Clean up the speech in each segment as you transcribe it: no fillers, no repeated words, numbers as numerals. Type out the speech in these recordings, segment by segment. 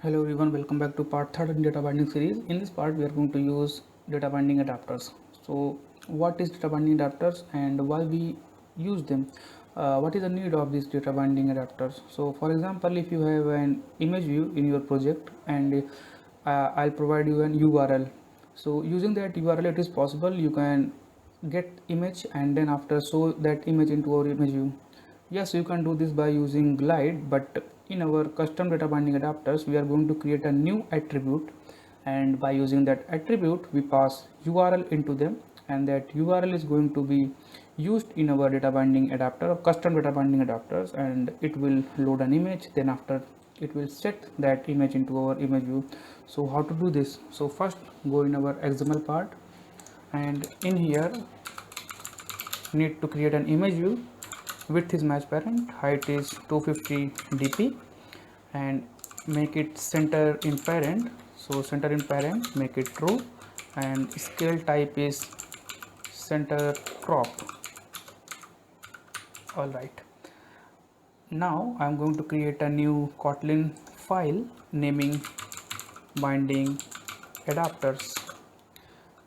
Hello everyone, welcome back to part 3 in data binding series. In this part we are going to use data binding adapters. So what is data binding adapters and why we use them? What is the need of these data binding adapters? So for example, if you have an image view in your project and I'll provide you an URL. So using that URL it is possible you can get image and then after show that image into our image view. Yes, you can do this by using glide, but in our custom data binding adapters we are going to create a new attribute, and by using that attribute we pass URL into them, and that URL is going to be used in our data binding adapter or custom data binding adapters, and it will load an image. Then after it will set that image into our image view. So how to do this? So first go in our XML part, and in here need to create an image view. Width is match parent, height is 250 dp, and make it center in parent. So center in parent, make it true, and scale type is center crop. All right, now I'm going to create a new Kotlin file naming binding adapters,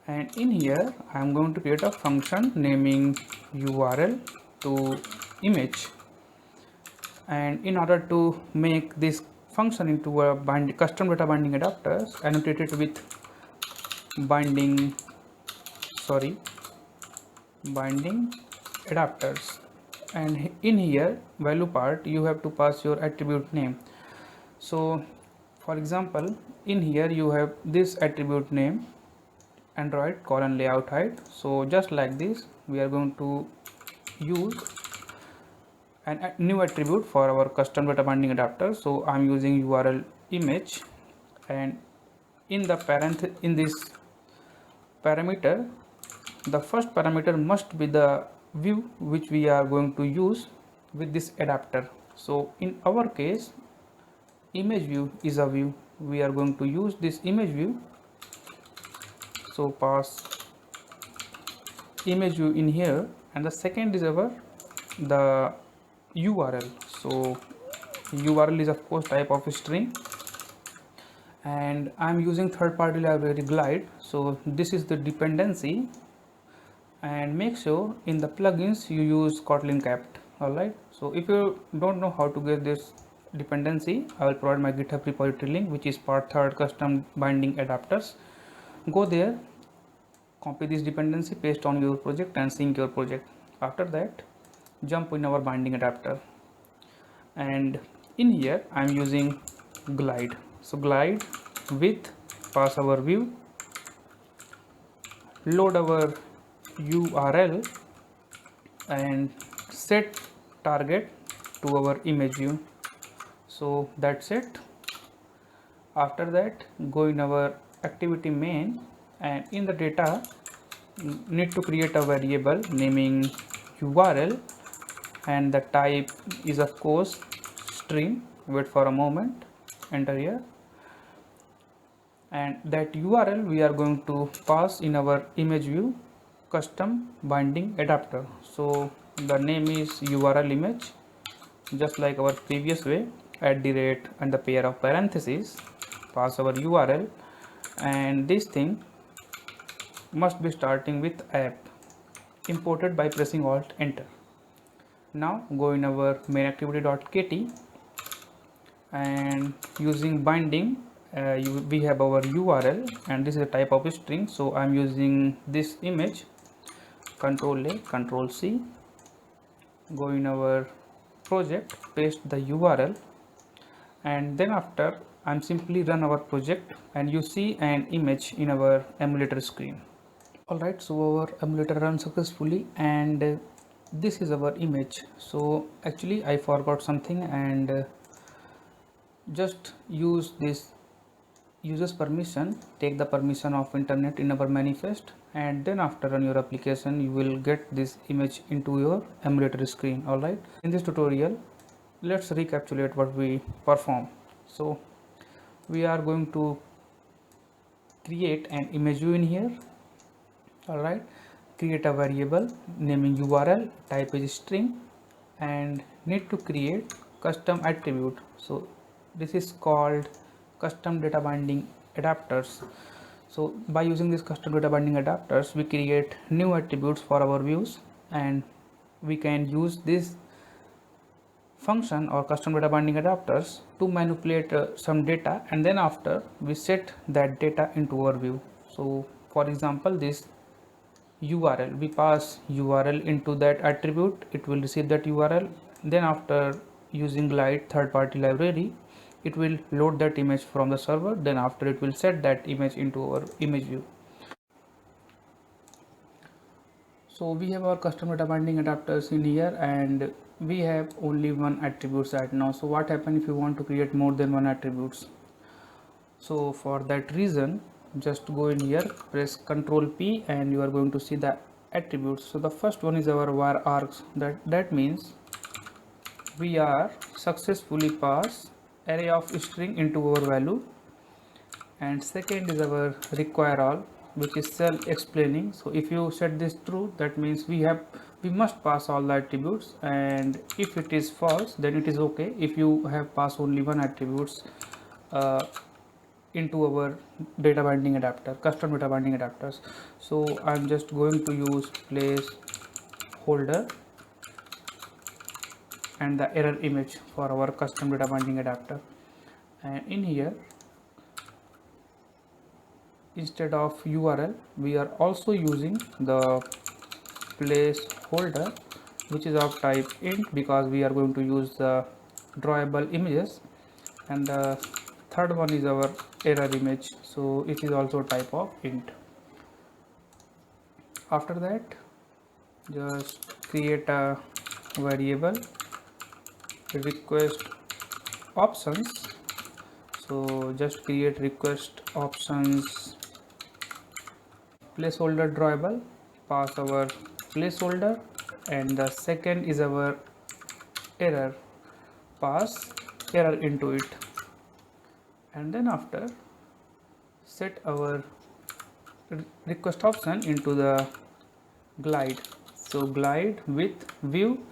and in here I'm going to create a function naming URL to image. And in order to make this function into a custom data binding adapters, annotate it with binding adapters, and in here value part you have to pass your attribute name. So for example, in here you have this attribute name Android colon layout height. So just like this we are going to use a new attribute for our custom data binding adapter. So I'm using URL image, and in this parameter, the first parameter must be the view which we are going to use with this adapter. So in our case, image view is a view. We are going to use this image view. So pass image view in here, and the second is the URL. So URL is of course type of string, and I'm using third-party library glide. So this is the dependency, and make sure in the plugins you use Kotlin Capt. All right, so if you don't know how to get this dependency, I will provide my GitHub repository link, which is part 3 custom binding adapters. Go there, copy this dependency, paste on your project and sync your project. After that, jump in our binding adapter, and in here I'm using glide. So glide with pass our view, load our URL, and set target to our image view. So that's it. After that, go in our activity main, and in the data need to create a variable naming URL, and the type is of course string. Wait for a moment, enter here, and that URL we are going to pass in our image view custom binding adapter. So the name is URL image, just like our previous way, at the rate and the pair of parentheses, pass our URL, and this thing must be starting with app, imported by pressing alt enter. Now go in our main activity.kt, and using binding we have our URL, and this is a type of string. So I'm using this image, control A, control C, go in our project, paste the URL, and then after I'm simply run our project, and you see an image in our emulator screen. Alright, so our emulator runs successfully, and this is our image. So actually I forgot something, and just use this users permission, take the permission of internet in our manifest, and then after run your application you will get this image into your emulator screen. All right, in this tutorial let's recapitulate what we perform. So we are going to create an image view in here. All right, create a variable naming URL, type is string, and need to create custom attribute. So this is called custom data binding adapters. So by using these custom data binding adapters, we create new attributes for our views, and we can use this function or custom data binding adapters to manipulate some data, and then after we set that data into our view. So for example, this URL, we pass URL into that attribute, it will receive that URL, then after using Glide third party library, it will load that image from the server, then after it will set that image into our image view. So we have our custom data binding adapters in here, and we have only one attributes right now. So what happens if you want to create more than one attributes? So for that reason, just go in here, press Ctrl P, and you are going to see the attributes. So the first one is our var args. That means we are successfully pass array of string into our value, and second is our require all, which is self-explaining. So if you set this true, that means we must pass all the attributes, and if it is false, then it is okay if you have passed only one attributes into our data binding adapter, custom data binding adapters. So I'm just going to use placeholder and the error image for our custom data binding adapter, and in here instead of URL we are also using the placeholder, which is of type int, because we are going to use the drawable images, and the third one is our error image, so it is also type of int. After that, just create a variable request options. So just create request options placeholder drawable, pass our placeholder, and the second is our error, pass error into it, and then after set our request option into the glide. So glide with view,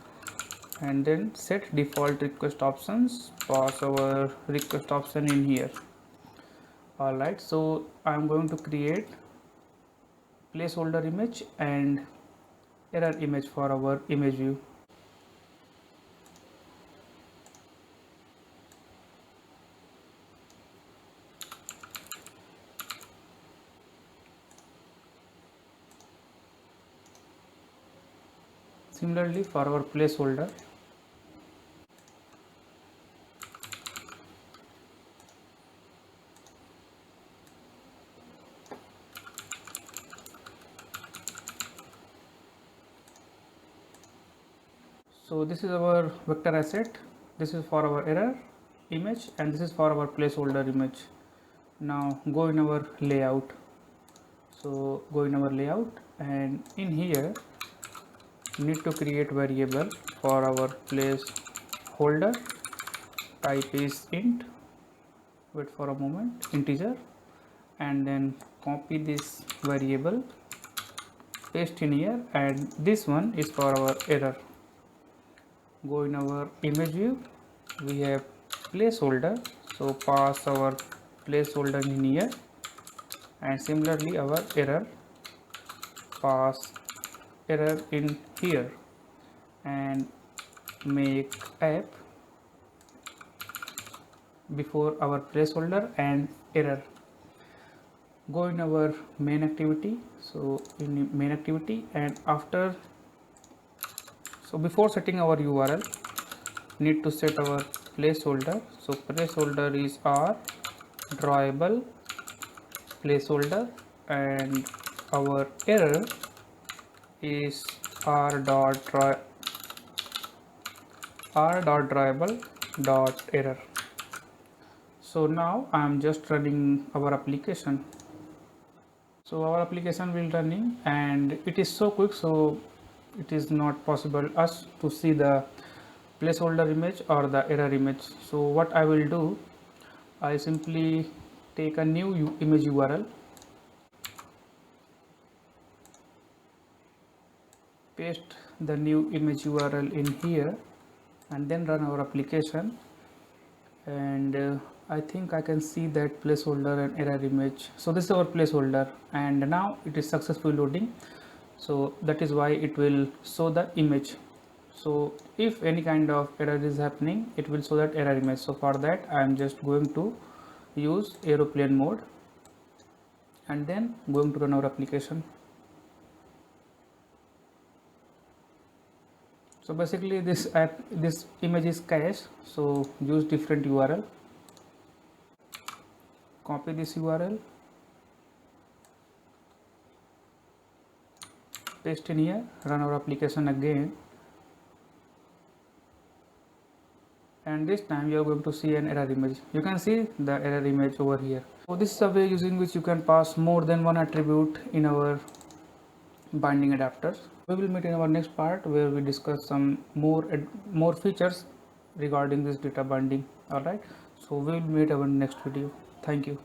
and then set default request options, pass our request option in here. Alright, so I'm going to create placeholder image and error image for our image view. Similarly for our placeholder, so this is our vector asset, this is for our error image, and this is for our placeholder image. Now go in our layout, so go in our layout, and in here need to create variable for our placeholder, type is int, wait for a moment, integer, and then copy this variable, paste in here, and this one is for our error. Go in our image view, we have placeholder, so pass our placeholder in here, and similarly our error, pass error in here, and make app before our placeholder and error. Go in our main activity, so in main activity, and after, so before setting our URL need to set our placeholder. So placeholder is our drawable placeholder, and our error is r dot drawable dot error. So now I am just running our application. So our application will running, and it is so quick, so it is not possible us to see the placeholder image or the error image. So what I will do, I simply take a new image URL, paste the new image URL in here, and then run our application, and I think I can see that placeholder and error image. So this is our placeholder, and now it is successfully loading. So that is why it will show the image. So if any kind of error is happening, it will show that error image. So for that I am just going to use aeroplane mode and then going to run our application. So basically this image is cached, so use different URL, copy this URL, paste in here, run our application again, and this time you are going to see an error image. You can see the error image over here. So this is a way using which you can pass more than one attribute in our binding adapters. We will meet in our next part where we discuss some more features regarding this data binding. All right, so we will meet our next video. Thank you.